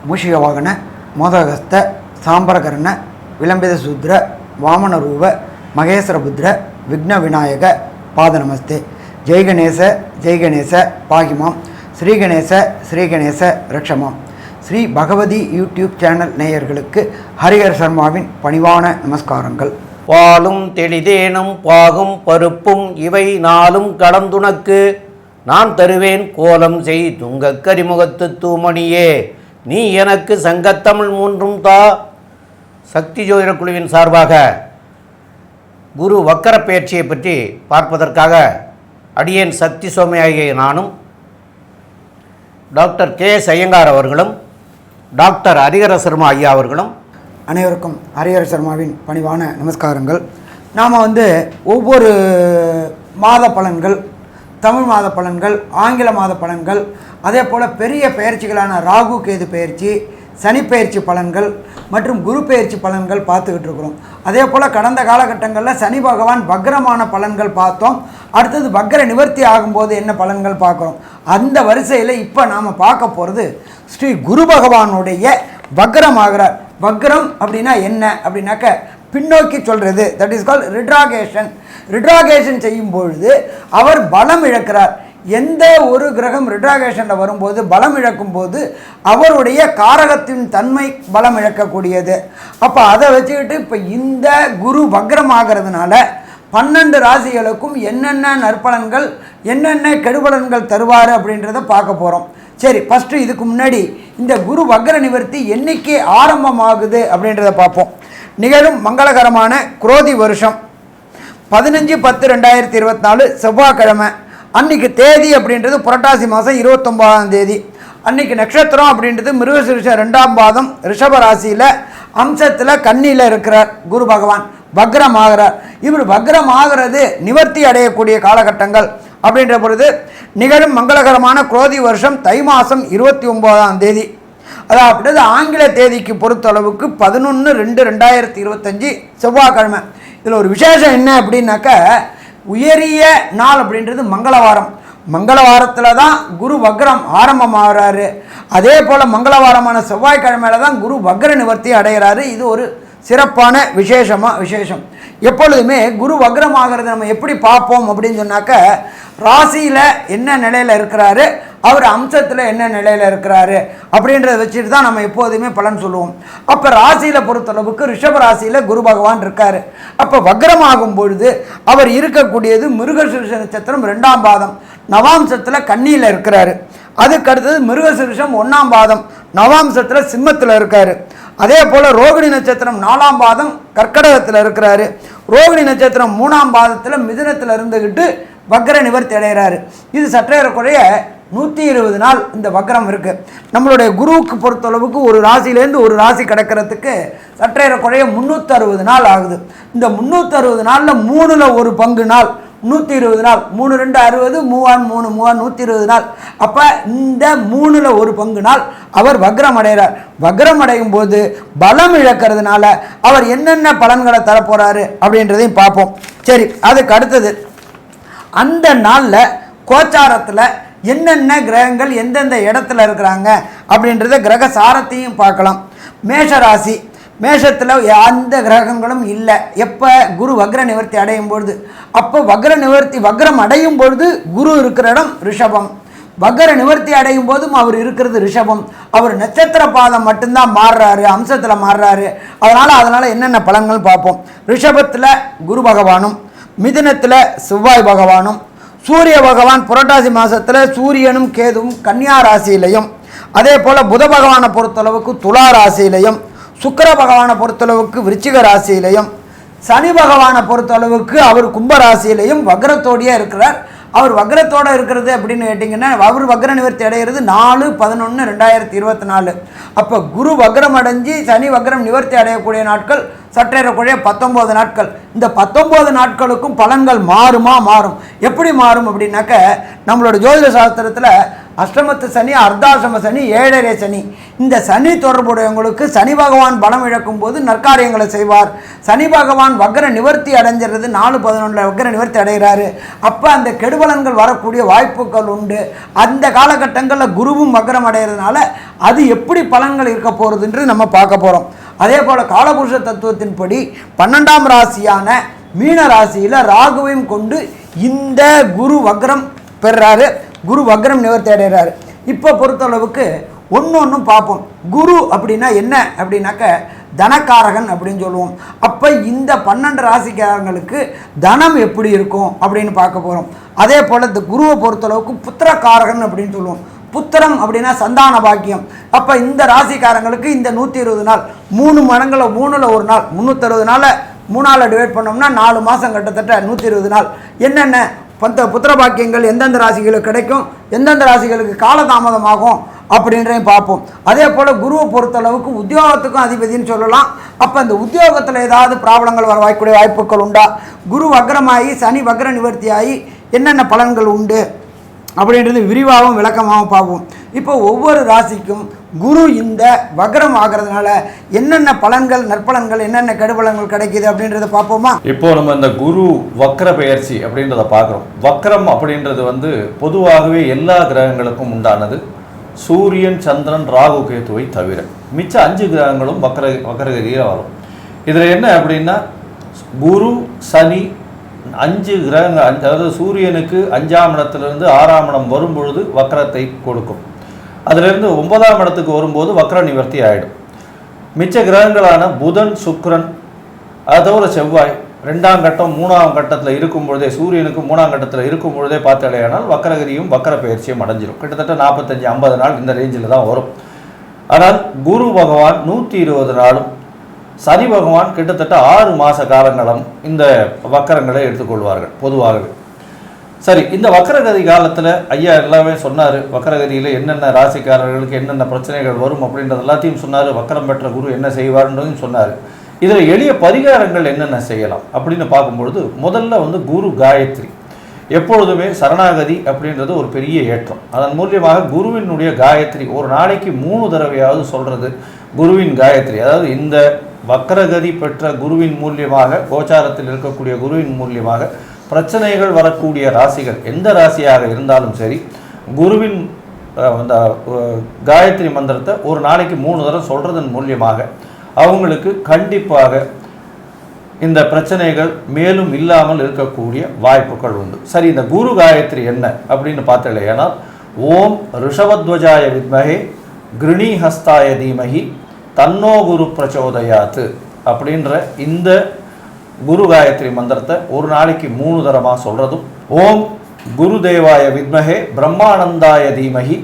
மூஷிகவாகன மோதகஸ்த சாம்பரகர்ண விளம்பித சூத்ர வாமனரூப மகேஸ்வரபுத்திர விக்ன விநாயக பாத நமஸ்தே. ஜெய்கணேச பாகிமாம், ஸ்ரீகணேச ரக்ஷமாம். Sri Bhagavathi YouTube channel நேயர்களுக்கு ஹரிஹர் சர்மாவின் பணிவான நமஸ்காரங்கள். பாலும் தெளிதேனும் பாகும் பருப்பும் இவை நாளும் கடந்துனக்கு நான் தருவேன் கோலம் செய் துங்க கரிமுகத்து தூமணியே நீ எனக்கு சங்கத்தமிழ் மூன்றும் தா. சக்தி ஜோதிட குழுவின் சார்பாக குரு வக்கர பயிற்சியை பற்றி பார்ப்பதற்காக அடியேன் சக்தி சோமையாகிய நானும் டாக்டர் கே.எஸ். ஐயங்கார் அவர்களும் டாக்டர் ஹரிஹர சர்மா ஐயா அவர்களும் அனைவருக்கும் ஹரிஹர சர்மாவின் பணிவான நமஸ்காரங்கள். நாம் ஒவ்வொரு மாத பலன்கள், தமிழ் மாத பலன்கள், ஆங்கில மாத பலன்கள், அதே போல் பெரிய பயிற்சிகளான ராகு கேது பயிற்சி, சனி பயிற்சி பலன்கள் மற்றும் குரு பயிற்சி பலன்கள் பார்த்துக்கிட்டு இருக்கிறோம். அதே போல் கடந்த காலகட்டங்களில் சனி பகவான் வக்ரமான பலன்கள் பார்த்தோம். அடுத்தது வக்ர நிவர்த்தி ஆகும்போது என்ன பலன்கள் பார்க்குறோம். அந்த வரிசையில் இப்போ நாம் பார்க்க போகிறது ஸ்ரீ குரு பகவானுடைய வக்ரமாகிறார். வக்ரம் அப்படின்னா என்ன அப்படின்னாக்க பின்னோக்கி சொல்கிறது. That is call ரிட்ராகேஷன். ரிட்ராகேஷன் செய்யும் பொழுது அவர் பலம் இழக்கிறார். எந்த ஒரு கிரகம் ரிட்ராகேஷனில் வரும்போது பலம் இழக்கும்போது அவருடைய காரகத்தின் தன்மை பலம் இழக்கக்கூடியது. அப்போ அதை வச்சுக்கிட்டு இப்போ இந்த குரு வக்ரமாகிறதுனால 12 ராசிகளுக்கும் என்னென்ன நற்பலன்கள் என்னென்ன கெடுபலன்கள் தருவார் அப்படின்றத பார்க்க போகிறோம். சரி, ஃபஸ்ட்டு இதுக்கு முன்னாடி இந்த குரு வக்ர நிவர்த்தி என்னைக்கு ஆரம்பமாகுது அப்படின்றத பார்ப்போம். நிகழும் மங்களகரமான குரோதி வருஷம் 15/10/2024 செவ்வாய்க்கிழமை. அன்றைக்கி தேதி அப்படின்றது புரட்டாசி மாதம் 29ஆம் தேதி. அன்றைக்கி நட்சத்திரம் அப்படின்றது மிருகசீரிஷம் 2ஆம் பாதம் ரிஷபராசியில் அம்சத்தில் கன்னியில் இருக்கிறார் குரு பகவான். வக்ரமாகிறார். இவர் வக்ரமாகிறது நிவர்த்தி அடையக்கூடிய காலகட்டங்கள் அப்படின்ற பொழுது நிகழும் மங்களகரமான குரோதி வருஷம் தை மாதம் 29ஆம் தேதி. அதாவது ஆங்கில தேதிக்கு பொறுத்தளவுக்கு 11/2/2025 செவ்வாய்க்கிழமை. இதில் ஒரு விசேஷம் என்ன அப்படின்னாக்க உயரிய நாள் அப்படின்றது மங்களவாரம். மங்களவாரத்தில் தான் குரு வக்ரம் ஆரம்பமாகிறாரு. அதே போல் மங்களவாரமான செவ்வாய்க்கிழமையில தான் குரு வக்ர நிவர்த்தி அடைகிறாரு. இது ஒரு சிறப்பான விசேஷம். எப்பொழுதுமே குரு வக்ரமாகிறது நம்ம எப்படி பார்ப்போம் அப்படின்னு சொன்னாக்க ராசியில் என்ன நிலையில் இருக்கிறாரு, அவர் அம்சத்தில் என்ன நிலையில் இருக்கிறாரு அப்படின்றத வச்சுட்டு தான் நம்ம எப்போதுமே பலன் சொல்லுவோம். அப்போ ராசியில் பொறுத்தளவுக்கு ரிஷப ராசியில் குரு பகவான் இருக்கார். அப்போ வக்ரமாகும் பொழுது அவர் இருக்கக்கூடியது மிருகசீரிஷ நட்சத்திரம் 2ஆம் பாதம் நவாம்சத்தில் கன்னியில் இருக்கிறாரு. அதுக்கு அடுத்தது மிருகசீரிஷம் 1ஆம் பாதம் நவாம்சத்தில் சிம்மத்தில் இருக்கார். அதே போல் ரோகிணி நட்சத்திரம் 4ஆம் பாதம் கர்க்கடகத்தில் இருக்கிறாரு. ரோகிணி நட்சத்திரம் 3ஆம் பாதத்தில் மிதுனத்தில் இருந்துக்கிட்டு வக்ர நிவர்த்தி அடைகிறாரு. இது சற்றேறக்குறைய 120 நாள் இந்த வக்ரம் இருக்குது. நம்மளுடைய குருவுக்கு பொறுத்தளவுக்கு ஒரு ராசியிலேருந்து ஒரு ராசி கிடக்கிறதுக்கு சற்றேறக்குறைய 360 நாள் ஆகுது. இந்த 360 நாளில் 3ல் ஒரு பங்கு நாள் 120 நாள். 3 2 60, 3 3 120 நாள். அப்போ இந்த 3ல் ஒரு பங்கு நாள் அவர் வக்ரம் அடைகிறார். வக்ரம் அடையும் போது பலம் இழக்கிறதுனால அவர் என்னென்ன பலன்களை தரப்போகிறாரு அப்படின்றதையும் பார்ப்போம். சரி, அதுக்கு அடுத்தது அந்த நாளில் கோச்சாரத்தில் என்னென்ன கிரகங்கள் எந்தெந்த இடத்துல இருக்கிறாங்க அப்படின்றத கிரக சாரத்தையும் பார்க்கலாம். மேஷராசி, மேஷத்தில் எந்த கிரகங்களும் இல்லை. எப்போ குரு வக்ர நிவர்த்தி அடையும் பொழுது, அப்போ வக்ரம் அடையும் பொழுது குரு இருக்கிற இடம் ரிஷபம். வக்ர நிவர்த்தி அடையும் போதும் அவர் இருக்கிறது ரிஷபம். அவர் நட்சத்திர பாதம் மட்டும்தான் மாறுறாரு, அம்சத்தில் மாறுறாரு. அதனால் என்னென்ன பலன்கள் பார்ப்போம். ரிஷபத்தில் குரு பகவானும், மிதுனத்தில் செவ்வாய் பகவானும், சூரிய பகவான் புரட்டாசி மாதத்தில் சூரியனும் கேதுவும் கன்னியா ராசியிலையும், அதே போல் புத பகவானை பொறுத்தளவுக்கு துலா ராசியிலையும், சுக்கிர பகவானை பொறுத்தளவுக்கு விருச்சிக ராசியிலையும், சனி பகவானை பொறுத்தளவுக்கு அவர் கும்ப ராசியிலையும் வக்ரத்தோடையே இருக்கிறார். அவர் வக்ரத்தோடு இருக்கிறது அப்படின்னு கேட்டிங்கன்னா அவர் வக்ர நிவர்த்தி அடைகிறது 4/11/2024. அப்போ குரு வக்ரம் அடைஞ்சு சனி வக்ரம் நிவர்த்தி அடையக்கூடிய நாட்கள் சற்றேறக்குறைய 19 நாட்கள். இந்த 19 நாட்களுக்கும் பலன்கள் மாறும். எப்படி மாறும் அப்படின்னாக்க, நம்மளோட ஜோதிட சாஸ்திரத்தில் அஷ்டமத்து சனி, அர்த்தாசிரம சனி, ஏழரை சனி, இந்த சனி தொடர்புடையவங்களுக்கு சனி பகவான் பலம் இழக்கும் போது நற்காரியங்களை செய்வார். சனி பகவான் வக்ர நிவர்த்தி அடைஞ்சிறது 4/11 வக்ர நிவர்த்தி அடைகிறாரு. அப்போ அந்த கெடுபலன்கள் வரக்கூடிய வாய்ப்புகள் உண்டு. அந்த காலகட்டங்களில் குருவும் வக்ரம் அடைகிறதுனால அது எப்படி பலன்கள் இருக்க போகிறதுன்றது நம்ம பார்க்க போகிறோம். அதே போல் காலபுருஷ தத்துவத்தின்படி 12ஆம் ராசியான மீன ராசியில் ராகுவையும் கொண்டு இந்த குரு வக்ரம் பெறுறாரு. குரு வக்ரம் நிவர்த்தி அடைகிறாரு. இப்போ பொறுத்தளவுக்கு ஒன்று பார்ப்போம். குரு அப்படின்னா என்ன அப்படின்னாக்க தனக்காரகன் அப்படின்னு சொல்லுவோம். அப்போ இந்த 12 ராசிக்காரங்களுக்கு தனம் எப்படி இருக்கும் அப்படின்னு பார்க்க போகிறோம். அதே போல் இந்த குருவை பொறுத்தளவுக்கு புத்திரக்காரகன் அப்படின்னு சொல்லுவோம். புத்திரம் அப்படின்னா சந்தான பாக்கியம். அப்போ இந்த ராசிக்காரங்களுக்கு இந்த 120 நாள் 3 மடங்கில் 3ல் ஒரு நாள் 360 நாளை 3ஆல் டிவைட் பண்ணோம்னா 4 மாதம் கிட்டத்தட்ட 120 நாள். என்னென்ன புத்திர பாக்கியங்கள் எந்தெந்த ராசிகளுக்கு கிடைக்கும், எந்தெந்த ராசிகளுக்கு காலதாமதமாகும் அப்படின்றதையும் பார்ப்போம். அதே போல் குருவை பொறுத்தளவுக்கு உத்தியோகத்துக்கும் அதிபதினு சொல்லலாம். அப்போ இந்த உத்தியோகத்தில் ஏதாவது ப்ராப்ளங்கள் வர வாய்க்கூடிய வாய்ப்புகள் உண்டா, குரு வக்ரமாகி சனி வக்ர நிவர்த்தியாகி என்னென்ன பலன்கள் உண்டு அப்படின்றது விரிவாகவும் விளக்கமாகவும் பார்ப்போம். இப்போ ஒவ்வொரு ராசிக்கும் குரு இந்த வக்ரம் ஆகிறதுனால என்னென்ன பலன்கள், நற்பலன்கள், என்னென்ன கெடுபலன்கள் கிடைக்கிது அப்படின்றத பார்ப்போமா. இப்போ நம்ம இந்த குரு வக்ர பெயர்ச்சி அப்படின்றத பார்க்குறோம். வக்ரம் அப்படின்றது பொதுவாகவே எல்லா கிரகங்களுக்கும் உண்டானது. சூரியன், சந்திரன், ராகு, கேத்துவை தவிர மிச்ச 5 கிரகங்களும் வக்ரகதியில் வரும். இதில் என்ன அப்படின்னா, குரு, சனி 5 கிரகங்கள், அதாவது சூரியனுக்கு 5ஆம் இடத்திலிருந்து 6ஆம் இடம் வரும்பொழுது வக்ரத்தை கொடுக்கும். அதிலிருந்து 9ஆம் இடத்துக்கு வரும்போது வக்ர நிவர்த்தி ஆகிடும். மிச்ச கிரகங்களான புதன், சுக்கிரன், அதோட செவ்வாய் 2ஆம் கட்டம் 3ஆம் கட்டத்தில் இருக்கும் பொழுதே, சூரியனுக்கு 3ஆம் கட்டத்தில் இருக்கும் பொழுதே பார்த்தாலேயானால் வக்ரகதியும் வக்ர பயிற்சியும் அடைஞ்சிடும். கிட்டத்தட்ட 45-50 நாள் இந்த ரேஞ்சில் தான் வரும். ஆனால் குரு பகவான் 120 நாளும், சனி பகவான் கிட்டத்தட்ட 6 மாத காலங்களும் இந்த வக்கரங்களை எடுத்துக்கொள்வார்கள் பொதுவாகவே. சரி, இந்த வக்கரகதி காலத்தில் ஐயா எல்லாமே சொன்னார். வக்கரகதியில் என்னென்ன ராசிக்காரர்களுக்கு என்னென்ன பிரச்சனைகள் வரும் அப்படின்றது எல்லாத்தையும் சொன்னார். வக்கரம் பெற்ற குரு என்ன செய்வார்ன்றதையும் சொன்னார். இதில் எளிய பரிகாரங்கள் என்னென்ன செய்யலாம் அப்படின்னு பார்க்கும்பொழுது, முதல்ல குரு காயத்ரி. எப்பொழுதுமே சரணாகதி அப்படின்றது ஒரு பெரிய ஏற்றம். அதன் மூலியமாக குருவினுடைய காயத்ரி ஒரு நாளைக்கு 3 தடவையாவது சொல்கிறது. குருவின் காயத்ரி, அதாவது இந்த வக்கரகதி பெற்ற குருவின் மூலியமாக, கோச்சாரத்தில் இருக்கக்கூடிய குருவின் மூலியமாக பிரச்சனைகள் வரக்கூடிய ராசிகள் எந்த ராசியாக இருந்தாலும் சரி, குருவின் அந்த காயத்ரி மந்திரத்தை ஒரு நாளைக்கு 3 தடவை சொல்கிறதன் மூலியமாக அவங்களுக்கு கண்டிப்பாக இந்த பிரச்சனைகள் மேலும் இல்லாமல் இருக்கக்கூடிய வாய்ப்புகள் உண்டு. சரி, இந்த குரு காயத்ரி என்ன அப்படின்னு பார்த்தலையானால், ஓம் ரிஷபத்வஜாய வித்மஹே கிருணிஹஸ்தாய தீமஹி தன்னோ குரு பிரச்சோதயாத்து அப்படின்ற இந்த குரு காயத்ரி மந்திரத்தை ஒரு நாளைக்கு 3 தடவை சொல்கிறதும், ஓம் குருதேவாய வித்மஹே பிரம்மானந்தாய தீமஹி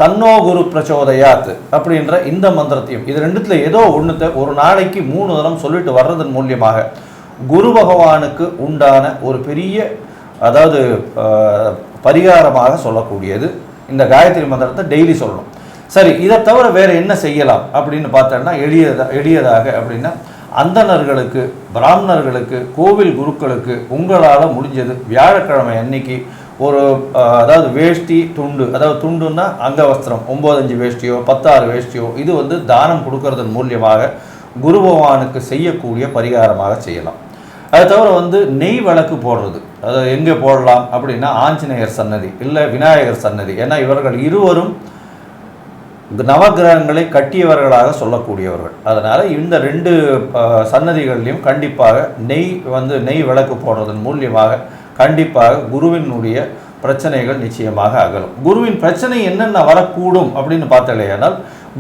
தன்னோ குரு பிரச்சோதயாத் அப்படின்ற இந்த மந்திரத்தையும், இது ரெண்டுத்தில் ஏதோ ஒன்றுத்தை ஒரு நாளைக்கு 3 தடவை சொல்லிட்டு வர்றதன் மூலியமாக குரு பகவானுக்கு உண்டான ஒரு பெரிய, அதாவது பரிகாரமாக சொல்லக்கூடியது இந்த காயத்ரி மந்திரத்தை டெய்லி சொல்லணும். சரி, இதை தவிர வேறு என்ன செய்யலாம் அப்படின்னு பார்த்தோன்னா, எளியதாக அப்படின்னா, அந்தணர்களுக்கு, பிராமணர்களுக்கு, கோவில் குருக்களுக்கு உங்களால் முடிஞ்சது வியாழக்கிழமை அன்னைக்கு ஒரு, அதாவது வேஷ்டி துண்டு, அதாவது துண்டுன்னா அங்கவஸ்திரம் 9-5 வேஷ்டியோ 10-6 வேஷ்டியோ, இது தானம் கொடுக்கறதன் மூலியமாக குரு பகவானுக்கு செய்யக்கூடிய பரிகாரமாக செய்யலாம். அதை தவிர நெய் விளக்கு போடுறது, அதை எங்கே போடலாம் அப்படின்னா, ஆஞ்சநேயர் சன்னதி இல்லை விநாயகர் சன்னதி. ஏன்னா இவர்கள் இருவரும் நவகிரகங்களை கட்டியவர்களாக சொல்லக்கூடியவர்கள். அதனால் இந்த 2 சன்னதிகள்லையும் கண்டிப்பாக நெய் விளக்கு போடுறதன் மூலியமாக கண்டிப்பாக குருவினுடைய பிரச்சனைகள் நிச்சயமாக அகலும். குருவின் பிரச்சனை என்னென்ன வரக்கூடும் அப்படின்னு பார்த்தாலேயானால்,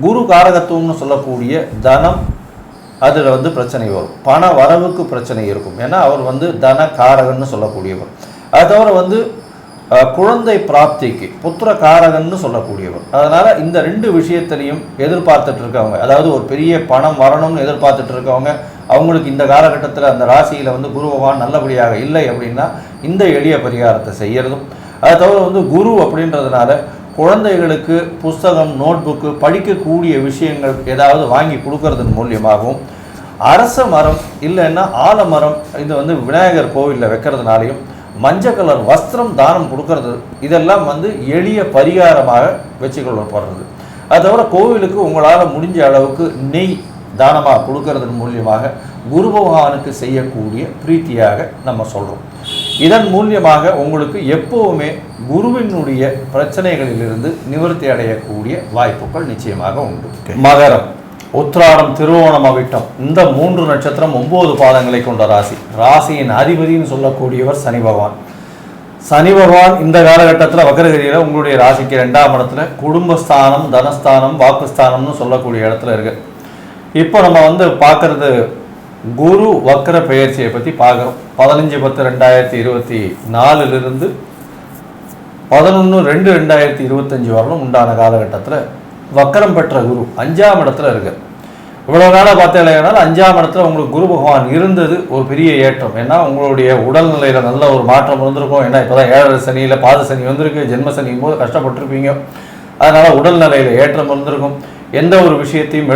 குரு காரகத்துவம்னு சொல்லக்கூடிய தனம், அதில் பிரச்சனை வரும். பண வரவுக்கு பிரச்சனை இருக்கும். ஏன்னா அவர் தன காரகன்னு சொல்லக்கூடியவர். அது தவிர குழந்தை பிராப்திக்கு புத்திர காரகன்னு சொல்லக்கூடியவர். அதனால் இந்த 2 விஷயத்திலையும் எதிர்பார்த்துட்டு இருக்கவங்க, அதாவது ஒரு பெரிய பணம் வரணும்னு எதிர்பார்த்துட்டு இருக்கவங்க, அவங்களுக்கு இந்த காலகட்டத்தில் அந்த ராசியில் குரு பகவான் நல்லபடியாக இல்லை அப்படின்னா இந்த எளிய பரிகாரத்தை செய்யறதும். அதை தவிர குரு அப்படின்றதுனால குழந்தைகளுக்கு புஸ்தகம், நோட்புக்கு, படிக்கக்கூடிய விஷயங்கள் ஏதாவது வாங்கி கொடுக்கறதன் மூலியமாகவும், அரச மரம் இல்லைன்னா ஆலமரம் இது வந்து விநாயகர் கோவிலில் வைக்கிறதுனாலையும் மஞ்சள் கலர் வஸ்திரம் தானம் கொடுக்கறது இதெல்லாம் வந்து எளிய பரிகாரமாக வச்சுக்கொள்ளப்படுறது. அதை தவிர கோவிலுக்கு உங்களால் முடிஞ்ச அளவுக்கு நெய் தானமாக கொடுக்கறதன் மூலியமாக குரு பகவானுக்கு செய்யக்கூடிய பிரீத்தியாக நம்ம சொல்கிறோம். இதன் மூலியமாக உங்களுக்கு எப்போவுமே குருவினுடைய பிரச்சனைகளிலிருந்து நிவர்த்தி அடையக்கூடிய வாய்ப்புகள் நிச்சயமாக உண்டு. மகரம், உத்திராடம், திருவோணம், அவிட்டம் இந்த 3 நட்சத்திரம் 9 பாதங்களை கொண்ட ராசி. ராசியின் அதிபதினு சொல்லக்கூடியவர் சனி பகவான். சனி பகவான் இந்த காலகட்டத்தில் வக்ரகதியில் உங்களுடைய ராசிக்கு 2ஆம் இடத்துல குடும்பஸ்தானம், தனஸ்தானம், வாக்குஸ்தானம்னு சொல்லக்கூடிய இடத்துல இருக்கு. இப்போ நம்ம வந்து பார்க்கறது குரு வக்ர பெயர்ச்சியை பற்றி பார்க்குறோம். 15/10/2024 11/2/2025 வரலும் உண்டான காலகட்டத்தில் வக்கரம் பெற்ற குரு 5ஆம் இடத்துல இருக்கு. இவ்வளோ நாளாக பார்த்தீங்கன்னா 5ஆம் இடத்துல உங்களுக்கு குரு பகவான் இருந்தது ஒரு பெரிய ஏற்றம். ஏன்னா உங்களுடைய உடல்நிலையில் நல்ல ஒரு மாற்றம் இருந்திருக்கும். ஏன்னா இப்போ தான் 7 சனியில் பாத சனி வந்திருக்கு. ஜென்ம சனியும் போது கஷ்டப்பட்டிருப்பீங்க. அதனால் உடல்நிலையில் ஏற்றம் இருந்திருக்கும். எந்த ஒரு விஷயத்தையும்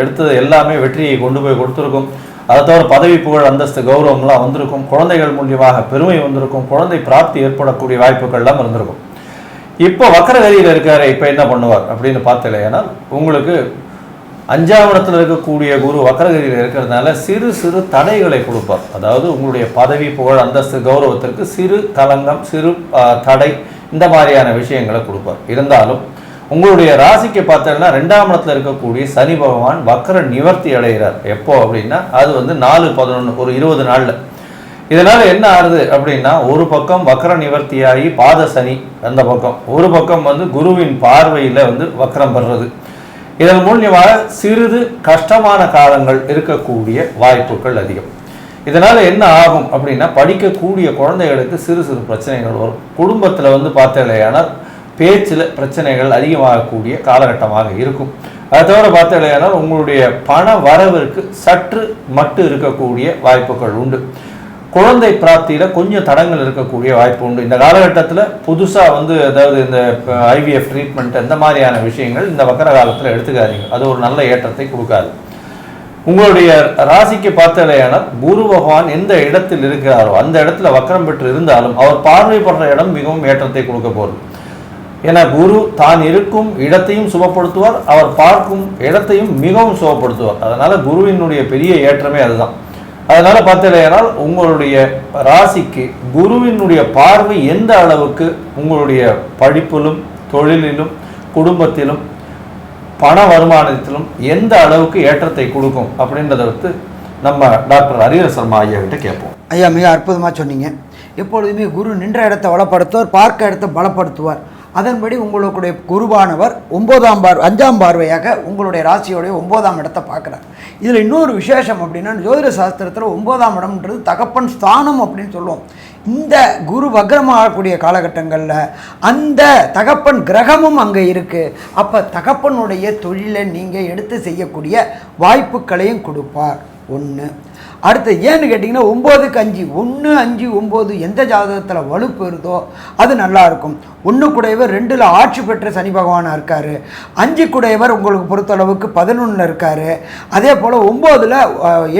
எடுத்தது எல்லாமே வெற்றியை கொண்டு போய் கொடுத்துருக்கும். அதை தவிர பதவி, புகழ், அந்தஸ்து, கௌரவம்லாம் வந்திருக்கும். குழந்தைகள் மூலியமாக பெருமை வந்திருக்கும். குழந்தை பிராப்தி ஏற்படக்கூடிய வாய்ப்புகள்லாம் இருந்திருக்கும். இப்போ வக்கரகதியில் இருக்காரு. இப்போ என்ன பண்ணுவார் அப்படின்னு பார்த்தலைன்னா உங்களுக்கு 5ஆம் இடத்துல இருக்கக்கூடிய குரு வக்கரகதியில் இருக்கிறதுனால சிறு சிறு தடைகளை கொடுப்பார். அதாவது உங்களுடைய பதவி, புகழ், அந்தஸ்து, கௌரவத்திற்கு சிறு களங்கம், சிறு தடை இந்த மாதிரியான விஷயங்களை கொடுப்பார். இருந்தாலும் உங்களுடைய ராசிக்கு பார்த்தீங்கன்னா 2ஆம் இடத்துல இருக்கக்கூடிய சனி பகவான் வக்கர நிவர்த்தி அடைகிறார். எப்போ அப்படின்னா அது வந்து 4/11 ஒரு 20 நாளில். இதனால் என்ன ஆகுது அப்படின்னா ஒரு பக்கம் வக்கர நிவர்த்தியாகி பாத சனி, அந்த பக்கம் ஒரு பக்கம் வந்து குருவின் பார்வையில் வந்து வக்கரம் பெறுறது. இதன் மூலியமாக சிறிது கஷ்டமான காலங்கள் இருக்கக்கூடிய வாய்ப்புகள் அதிகம். இதனால் என்ன ஆகும் அப்படின்னா படிக்கக்கூடிய குழந்தைகளுக்கு சிறு சிறு பிரச்சனைகள் வரும். குடும்பத்தில் வந்து பார்த்தீங்கன்னா பேச்சில் பிரச்சனைகள் அதிகமாகக்கூடிய காலகட்டமாக இருக்கும். அதை தவிர பார்த்தீங்கன்னா உங்களுடைய பண வரவிற்கு சற்று மட்டும் இருக்கக்கூடிய வாய்ப்புகள் உண்டு. குழந்தை பிராப்தியில் கொஞ்சம் தடங்கள் இருக்கக்கூடிய வாய்ப்பு உண்டு. இந்த காலகட்டத்தில் புதுசாக வந்து அதாவது இந்த IVF ட்ரீட்மெண்ட் இந்த மாதிரியான விஷயங்கள் இந்த வக்கர காலத்தில் எடுத்துக்காதீங்க. அது ஒரு நல்ல ஏற்றத்தை கொடுக்காது. உங்களுடைய ராசிக்கு பார்த்தலையான குரு பகவான் எந்த இடத்தில் இருக்கிறாரோ அந்த இடத்துல வக்கரம் பெற்று இருந்தாலும் அவர் பார்வைப்படுற இடம் மிகவும் ஏற்றத்தை கொடுக்க போகுது. ஏன்னா குரு தான் இருக்கும் இடத்தையும் சுபப்படுத்துவார், அவர் பார்க்கும் இடத்தையும் மிகவும் சுபப்படுத்துவார். அதனால குருவினுடைய பெரிய ஏற்றமே அதுதான். அதனால பார்த்தீங்கன்னா உங்களுடைய ராசிக்கு குருவினுடைய பார்வை எந்த அளவுக்கு உங்களுடைய படிப்பிலும், தொழிலிலும், குடும்பத்திலும், பண வருமானத்திலும் எந்த அளவுக்கு ஏற்றத்தை கொடுக்கும் அப்படின்றத வந்து நம்ம டாக்டர் ஹரிஹர சர்மா ஐயா கிட்ட கேட்போம். ஐயா, மிக அற்புதமாக சொன்னீங்க. எப்பொழுதுமே குரு நின்ற இடத்தை வளப்படுத்துவார், பார்க்க இடத்தை பலப்படுத்துவார். அதன்படி உங்களுடைய குருவானவர் 5ஆம் பார்வையாக உங்களுடைய ராசியோடைய 9ஆம் இடத்தை பார்க்குறார். இதில் இன்னொரு விசேஷம் அப்படின்னா ஜோதிட சாஸ்திரத்தில் 9ஆம் இடம்ன்றது தகப்பன் ஸ்தானம் அப்படின்னு சொல்லுவோம். இந்த குரு வக்ரமாகக்கூடிய காலகட்டங்களில் அந்த தகப்பன் கிரகமும் அங்கே இருக்குது. அப்போ தகப்பனுடைய தொழிலை நீங்கள் எடுத்து செய்யக்கூடிய வாய்ப்புகளையும் கொடுப்பார். 1. அடுத்து ஏன்னு கேட்டிங்கன்னா 9க்கு 5 1 5 9 எந்த ஜாதகத்தில் வலுப்பு இருந்தோ அது நல்லாயிருக்கும். 1 குடையவர் 2ல் ஆட்சி பெற்ற சனி பகவானாக இருக்கார். 5 குடையவர் உங்களுக்கு பொறுத்தளவுக்கு 11ல் இருக்கார். அதே போல் 9ல்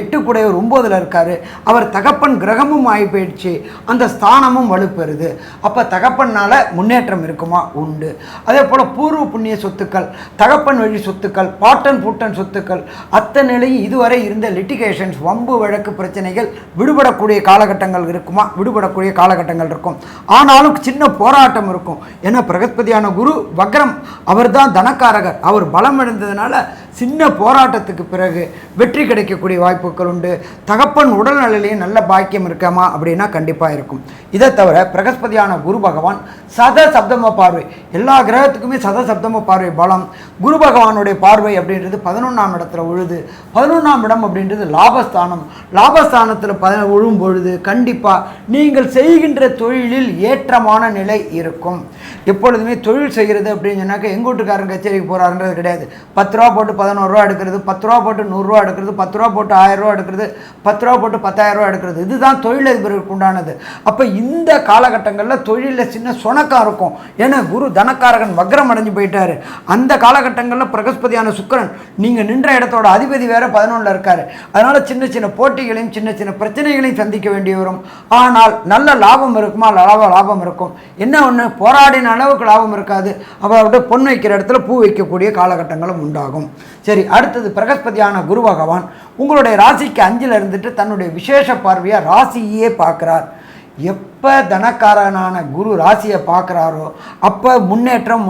8 குடையவர் 9ல் இருக்கார். அவர் தகப்பன் கிரகமும் ஆகி போயிடுச்சு, அந்த ஸ்தானமும் வலுப்பெறுது. அப்போ தகப்பனால் முன்னேற்றம் இருக்குமா? உண்டு. அதே போல் பூர்வ புண்ணிய சொத்துக்கள், தகப்பன் வழி சொத்துக்கள், பாட்டன் பூட்டன் சொத்துக்கள் அத்தனையிலையும் இதுவரை இருந்த லிட்டிகேஷன்ஸ், வம்பு வழக்கு பிரச்சனைகள் விடுபடக்கூடிய காலகட்டங்கள் இருக்குமா? விடுபடக்கூடிய காலகட்டங்கள் இருக்கும். ஆனாலும் சின்ன போராட்டம் இருக்கும். ஏன்னா பிரகஸ்பதியான குரு வக்ரம், அவர் தான் தனக்காரகர். அவர் பலம் அடைந்ததுனால சின்ன போராட்டத்துக்கு பிறகு வெற்றி கிடைக்கக்கூடிய வாய்ப்புகள் உண்டு. தகப்பன் உடல்நிலையிலேயே நல்ல பாக்கியம் இருக்காமா அப்படின்னா கண்டிப்பாக இருக்கும். இதை தவிர பிரகஸ்பதியான குரு பகவான் சப்தம பார்வை, எல்லா கிரகத்துக்குமே சப்தம பார்வை பலம். குரு பகவானுடைய பார்வை அப்படின்றது 11ஆம் இடத்துல உழுது. 11ஆம் இடம் அப்படின்றது லாபஸ்தானம். லாபஸ்தானத்தில் விழும் பொழுது கண்டிப்பாக நீங்கள் செய்கின்ற தொழிலில் ஏற்றமான நிலை இருக்கும். எப்பொழுதுமே தொழில் செய்கிறது அப்படின்னு சொன்னாக்க எங்கூட்டுக்காரன் கச்சேரிக்கு போகிறாருன்றது கிடையாது. 10 ரூபா போட்டு 11 ரூபா எடுக்கிறது, 10 ரூபா போட்டு 100 ரூபா எடுக்கிறது, 10 ரூபா போட்டு 1000 ரூபா எடுக்கிறது, 10 ரூபா போட்டு 10,000 ரூபா எடுக்கிறது. இதுதான் தொழிலதிபருக்கு உண்டானது. அப்போ இந்த காலகட்டங்களில் தொழிலில் சின்ன சுணக்கம் இருக்கும். ஏன்னா குரு தனக்காரகன் வக்ரம் அடைஞ்சு போயிட்டாரு. அந்த காலகட்டங்களில் பிரகஸ்பதியான சுக்கிரன் நீங்கள் நின்ற இடத்தோட அதிபதி வேற 11ல் இருக்காரு. அதனால சின்ன சின்ன போட்டிகளையும் சின்ன சின்ன பிரச்சனைகளையும் சந்திக்க வேண்டி வரும். ஆனால் நல்ல லாபம் இருக்குமா? லாபம் இருக்கும். என்ன ஒன்று, போராடின அளவுக்கு லாபம் இருக்காது. அவரோட பொன் வைக்கிற இடத்துல பூ வைக்கக்கூடிய காலகட்டங்களும் உண்டாகும். சரி, அடுத்தது பிரகஸ்பதியான குரு பகவான் உங்களுடைய ராசிக்கு 5ல் இருந்துட்டு தன்னுடைய விசேஷ பார்வையாக ராசியே பார்க்குறார். எப்போ தனக்காரனான குரு ராசியை பார்க்குறாரோ அப்போ முன்னேற்றம்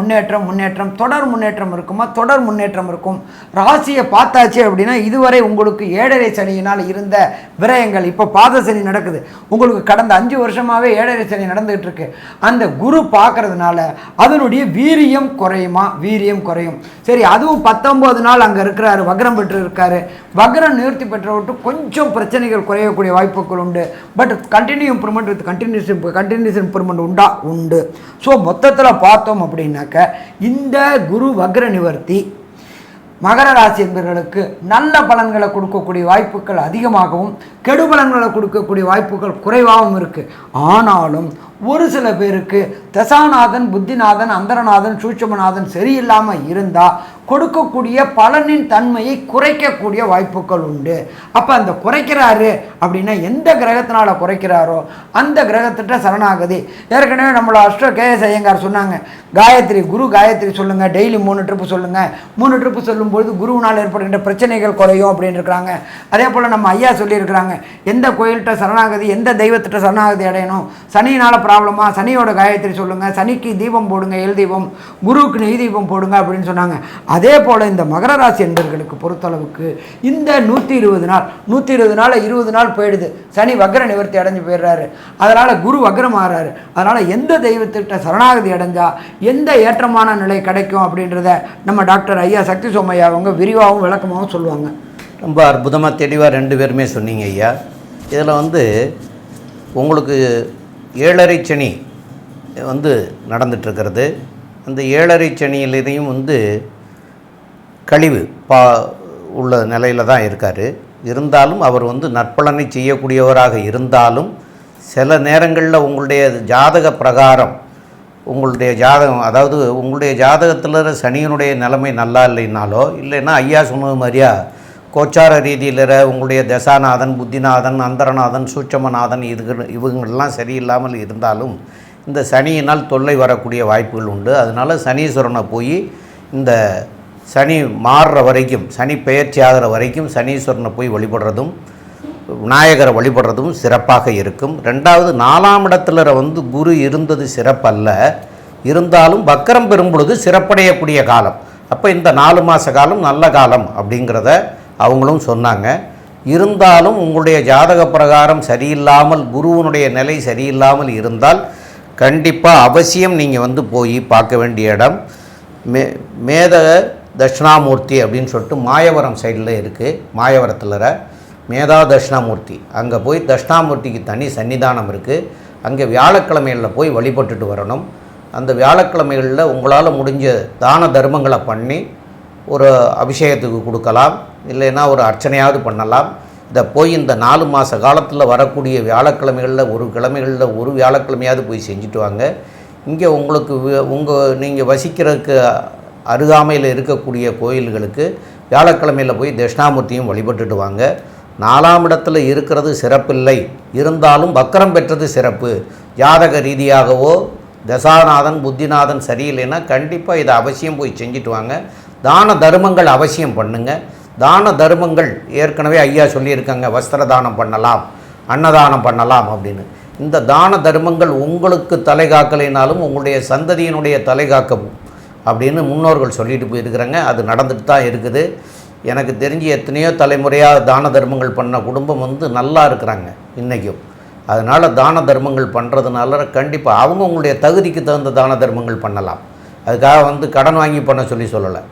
தொடர் முன்னேற்றம் இருக்குமா? தொடர் முன்னேற்றம் இருக்கும். ராசியை பார்த்தாச்சு அப்படின்னா இதுவரை உங்களுக்கு 7.5 சனியினால் இருந்த விரயங்கள் இப்போ பாத சனி நடக்குது. உங்களுக்கு கடந்த 5 வருஷமாகவே 7.5 சனி நடந்துகிட்டு இருக்கு. அந்த குரு பார்க்கறதுனால அதனுடைய வீரியம் குறையுமா? வீரியம் குறையும். சரி, அதுவும் 19 நாள் அங்கே இருக்கிறாரு, வக்ரம் பெற்று இருக்காரு. வக்ரம் நிவர்த்தி பெற்ற விட்டு கொஞ்சம் பிரச்சனைகள் குறையக்கூடிய வாய்ப்புகள் உண்டு. But continue improvement with continuous improvement உண்டு. ஸோ மொத்தத்தில் பார்த்தோம் அப்படின்னாக்க இந்த குரு வக்ர நிவர்த்தி மகர ராசி என்பவர்களுக்கு நல்ல பலன்களை கொடுக்கக்கூடிய வாய்ப்புகள் அதிகமாகவும் கெடு பலன்களை கொடுக்கக்கூடிய வாய்ப்புகள் குறைவாகவும் இருக்குது. ஆனாலும் ஒரு சில பேருக்கு தசாநாதன், புத்திநாதன், அந்தரநாதன், சூட்சுமநாதன் சரியில்லாமல் இருந்தால் கொடுக்கக்கூடிய பலனின் தன்மையை குறைக்கக்கூடிய வாய்ப்புகள் உண்டு. அப்போ அந்த குறைக்கிறாரு அப்படின்னா எந்த கிரகத்தினால குறைக்கிறாரோ அந்த கிரகத்திட்ட சரணாகதி. ஏற்கனவே நம்மளோட கேஎஸ் ஐயங்கார் சொன்னாங்க, காயத்ரி, குரு காயத்ரி சொல்லுங்கள், டெய்லி 3 ட்ரிப்பு சொல்லுங்கள். 3 ட்ரிப்பு சொல்லும்பொழுது குருவினால் ஏற்படுகின்ற பிரச்சனைகள் குறையும் அப்படின்னு இருக்கிறாங்க. அதே போல் நம்ம ஐயா சொல்லியிருக்கிறாங்க, எந்த கோயில்கிட்ட சரணாகதி, எந்த தெய்வத்திட்ட சரணாகதி அடையணும். சனியினால் ப்ராப்ளமா, சனியோட காயத்ரி சொல்லுங்கள், சனிக்கு தீபம் போடுங்க, எல் தீபம், குருவுக்கு நெய் தீபம் போடுங்க அப்படின்னு சொன்னாங்க. அதே போல் இந்த மகர ராசி என்பவர்களுக்கு பொறுத்தளவுக்கு இந்த 120 நாள் 20 நாள் போயிடுது. சனி வக்ர நிவர்த்தி அடைஞ்சு போயிடுறாரு. அதனால் குரு வக்ரம் ஆகிறாரு. அதனால் எந்த தெய்வத்திட்ட சரணாகதி அடைஞ்சால் எந்த ஏற்றமான நிலை கிடைக்கும் அப்படின்றத நம்ம டாக்டர் ஐயா சக்தி சோமையா அவங்க விரிவாகவும் விளக்கமாகவும் சொல்லுவாங்க. ரொம்ப அற்புதமாக தெளிவாக 2 பேருமே சொன்னீங்க ஐயா. இதில் உங்களுக்கு 7.5 சனி நடந்துட்டுருக்கிறது. அந்த 7.5 சனியிலையும் கழிவு உள்ள நிலையில் தான் இருக்கார். இருந்தாலும் அவர் நற்பலனை செய்யக்கூடியவராக இருந்தாலும் சில நேரங்களில் உங்களுடைய ஜாதக பிரகாரம் உங்களுடைய ஜாதகம், அதாவது உங்களுடைய ஜாதகத்தில் சனியினுடைய நிலைமை நல்லா இல்லைன்னாலோ, இல்லைன்னா ஐயா சொன்னது மாதிரியா கோச்சார ரீதியில் உங்களுடைய தசாநாதன், புத்திநாதன், அந்தரநாதன், சூட்சமநாதன் இவங்கெல்லாம் சரியில்லாமல் இருந்தாலும் இந்த சனியினால் தொல்லை வரக்கூடிய வாய்ப்புகள் உண்டு. அதனால் சனீஸ்வரனை போய் இந்த சனி மாறுற வரைக்கும், சனி பெயர்ச்சி ஆகிற வரைக்கும் சனீஸ்வரனை போய் வழிபடுறதும் விநாயகரை வழிபடுறதும் சிறப்பாக இருக்கும். 2வது 4ஆம் இடத்துல குரு இருந்தது சிறப்பல்ல, இருந்தாலும் வக்கரம் பெறும் பொழுது சிறப்படையக்கூடிய காலம். அப்போ இந்த 4 மாத காலம் நல்ல காலம் அப்படிங்கிறத அவங்களும் சொன்னாங்க. இருந்தாலும் உங்களுடைய ஜாதக பிரகாரம் சரியில்லாமல், குருவனுடைய நிலை சரியில்லாமல் இருந்தால் கண்டிப்பாக அவசியம் நீங்கள் போய் பார்க்க வேண்டிய இடம் மேதக தட்சிணாமூர்த்தி அப்படின்னு சொல்லிட்டு மாயவரம் சைடில் இருக்குது. மாயவரத்தில் மேதா தட்சிணாமூர்த்தி, அங்கே போய் தட்சிணாமூர்த்திக்கு தனி சன்னிதானம் இருக்குது. அங்கே வியாழக்கிழமைகளில் போய் வழிபட்டுட்டு வரணும். அந்த வியாழக்கிழமைகளில் உங்களால் முடிஞ்ச தான தர்மங்களை பண்ணி ஒரு அபிஷேகத்துக்கு கொடுக்கலாம், இல்லைன்னா ஒரு அர்ச்சனையாவது பண்ணலாம். இதை போய் இந்த 4 மாத காலத்தில் வரக்கூடிய வியாழக்கிழமைகளில் ஒரு வியாழக்கிழமையாவது போய் செஞ்சுட்டு வாங்க. இங்கே உங்களுக்கு நீங்கள் வசிக்கிறதுக்கு அருகாமையில் இருக்கக்கூடிய கோயில்களுக்கு வியாழக்கிழமையில் போய் தட்சிணாமூர்த்தியும் வழிபட்டுட்டு வாங்க. 4ஆம் இடத்துல இருக்கிறது சிறப்பில்லை, இருந்தாலும் வக்கரம் பெற்றது சிறப்பு. ஜாதக ரீதியாகவோ தசாநாதன், புத்திநாதன் சரியில்லைன்னா கண்டிப்பாக இதை அவசியம் போய் செஞ்சுட்டு வாங்க. தான தர்மங்கள் அவசியம் பண்ணுங்கள். தான தர்மங்கள் ஏற்கனவே ஐயா சொல்லியிருக்காங்க, வஸ்திர தானம் பண்ணலாம், அன்னதானம் பண்ணலாம் அப்படின்னு. இந்த தான தர்மங்கள் உங்களுக்கு தலை காக்கலைனாலும் உங்களுடைய சந்ததியினுடைய தலை காக்கும் அப்படின்னு முன்னோர்கள் சொல்லிட்டு போயிருக்கிறாங்க. அது நடந்துட்டு தான் இருக்குது. எனக்கு தெரிஞ்சு எத்தனையோ தலைமுறையாக தான தர்மங்கள் பண்ண குடும்பம் நல்லா இருக்கிறாங்க இன்றைக்கும். அதனால் தான தர்மங்கள் பண்ணுறதுனால கண்டிப்பாக அவங்களுடைய தகுதிக்கு தகுந்த தான தர்மங்கள் பண்ணலாம். அதுக்காக கடன் வாங்கி பண்ண சொல்லலை.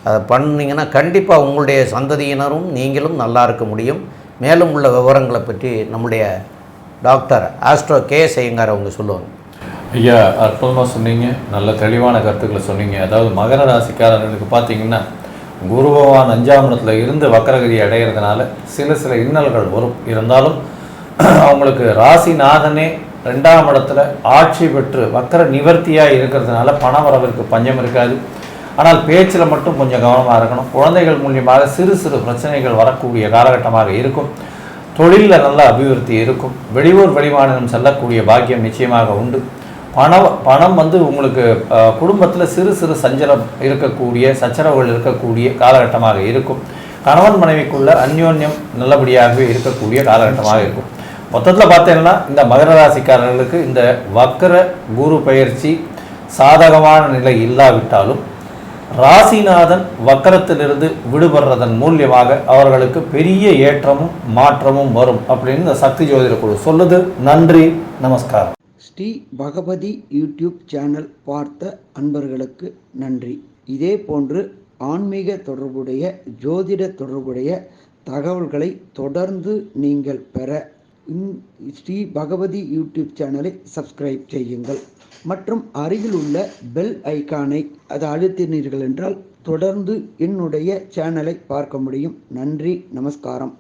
அதை பண்ணிங்கன்னா கண்டிப்பாக உங்களுடைய சந்ததியினரும் நீங்களும் நல்லா இருக்க முடியும். மேலும் உள்ள விவரங்களை பற்றி நம்முடைய டாக்டர் ஆஸ்ட்ரோ கேஎஸ் ஐயங்கார் அவங்க சொல்லுவாங்க. ஐயா, அற்புதமாக சொன்னீங்க, நல்ல தெளிவான கருத்துக்களை சொன்னீங்க. அதாவது மகர ராசிக்காரர்களுக்கு பார்த்தீங்கன்னா குரு பகவான் 5ஆம் இடத்துல இருந்து வக்கரகதி அடைகிறதுனால சில இன்னல்கள் வரும். இருந்தாலும் அவங்களுக்கு ராசிநாதனே 2ஆம் இடத்துல ஆட்சி பெற்று வக்கர நிவர்த்தியாக இருக்கிறதுனால பண வரவிற்கு பஞ்சம் இருக்காது. ஆனால் பேச்சில் மட்டும் கொஞ்சம் கவனமாக இருக்கணும். குழந்தைகள் மூலியமாக சிறு பிரச்சனைகள் வரக்கூடிய காலகட்டமாக இருக்கும். தொழிலில் நல்ல அபிவிருத்தி இருக்கும். வெளியூர் வெளிமாநிலம் செல்லக்கூடிய பாக்கியம் நிச்சயமாக உண்டு. பணம் உங்களுக்கு குடும்பத்தில் சிறு சஞ்சலம் இருக்கக்கூடிய சச்சரவுகள் இருக்கக்கூடிய காலகட்டமாக இருக்கும். கணவன் மனைவிக்குள்ள அந்யோன்யம் நல்லபடியாகவே இருக்கக்கூடிய காலகட்டமாக இருக்கும். மொத்தத்தில் பார்த்தீங்கன்னா இந்த மகர ராசிக்காரர்களுக்கு இந்த வக்கர குரு பயிற்சி சாதகமான நிலை இல்லாவிட்டாலும் ராசிநாதன் வக்கரத்திலிருந்து விடுபடுறதன் மூலியமாக அவர்களுக்கு பெரிய ஏற்றமும் மாற்றமும் வரும் அப்படின்னு இந்த சக்தி ஜோதிட குழு சொல்லுது. நன்றி, நமஸ்காரம். ஸ்ரீ பகவதி யூடியூப் சேனல் பார்த்த அன்பர்களுக்கு நன்றி. இதே போன்று ஆன்மீக தொடர்புடைய ஜோதிட தொடர்புடைய தகவல்களை தொடர்ந்து நீங்கள் பெற ஸ்ரீ பகவதி யூடியூப் சேனலை சப்ஸ்கிரைப் செய்யுங்கள் மற்றும் அருகில் உள்ள பெல் ஐக்கானை அதை அழுத்தினீர்கள் என்றால் தொடர்ந்து என்னுடைய சேனலை பார்க்க முடியும். நன்றி, நமஸ்காரம்.